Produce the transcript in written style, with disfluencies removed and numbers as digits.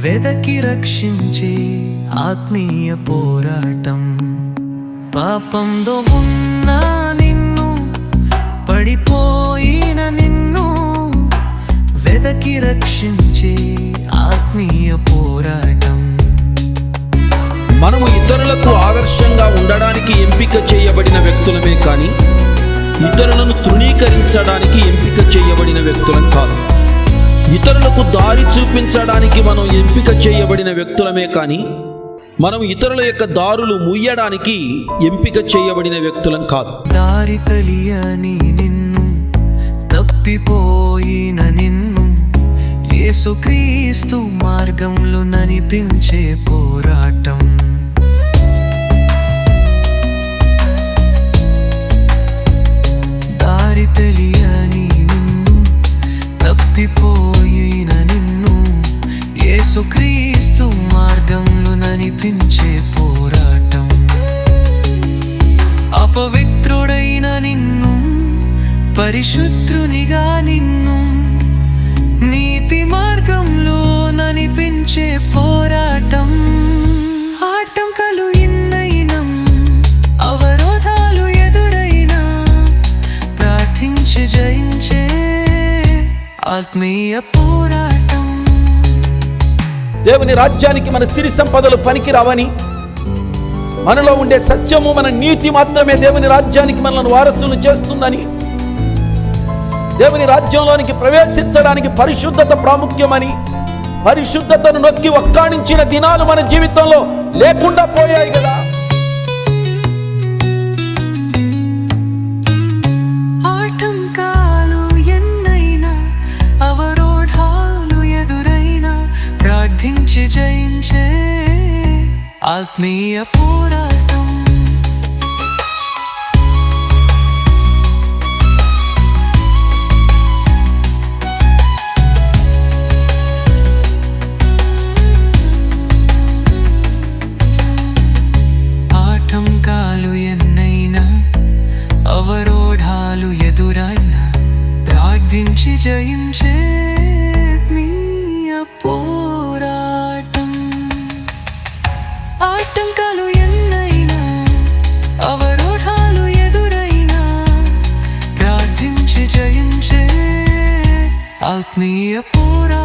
వెదకి రక్షించే ఆత్మీయ పోరాటం. పాపంలో ఉన్న నిన్ను, పడిపోయిన నిన్ను వెదకి రక్షించే ఆత్మీయ పోరాటం. మనము ఇతరులకు ఆదర్శంగా ఉండడానికి ఎంపిక చేయబడిన వ్యక్తులమే కానీ ఇతరులను తృణీకరించడానికి ఎంపిక చేయబడిన వ్యక్తులం కాదు. ఇతరులకు దారి చూపించడానికి మనం ఎంపిక చేయబడిన వ్యక్తులమే కానీ మనం ఇతరుల యొక్క దారులు ముయ్యడానికి ఎంపిక చేయబడిన వ్యక్తులం కాదు. దారి తెలియని నిన్ను, తప్పిపోయిన నిన్ను యేసుక్రీస్తు మార్గంలో నడిపించే పోరాటం. దారి తెలియని నిన్ను, తప్పిపోయిన నిన్ను యేసుక్రీస్తు మార్గంలో నడిపించే పోరాటం. అపవిత్రుడైన నిన్ను, పరిశుద్ధునిగా నిన్ను నీతి మార్గంలో నడిపించే పోరాటం. ఆటంకాలు ఎన్నైనా, అవరోధాలు ఎదురైనా ప్రార్థించి జయించే ఆత్మీయ పోరాటం. దేవుని రాజ్యానికి మన సిరి సంపదలు పనికిరావని, మనలో ఉండే సత్యము మన నీతి మాత్రమే దేవుని రాజ్యానికి మనల్ని వారసులను చేస్తుందని, దేవుని రాజ్యంలోనికి ప్రవేశించడానికి పరిశుద్ధత ప్రాముఖ్యమని, పరిశుద్ధతను నొక్కి ఒక్కాణించిన దినాలు మన జీవితంలో లేకుండా పోయాయి కదా. ఆటంకాలు ఎన్నైనా, అవరోధాలు ఎదురైనా ప్రార్థించి జయించే ఆత్మీయ పోరాటం. ఆటంకాలు ఎన్నైనా, అవరోధాలు ఎదురైనా ప్రార్థించి జయించే ఆత్మీయ పోరాటం. ఆటంకాలు ఎన్నైనా, అవరోధాలు ఎదురైనా ప్రార్థించి జయించే ఆత్మీయ పోరాటం.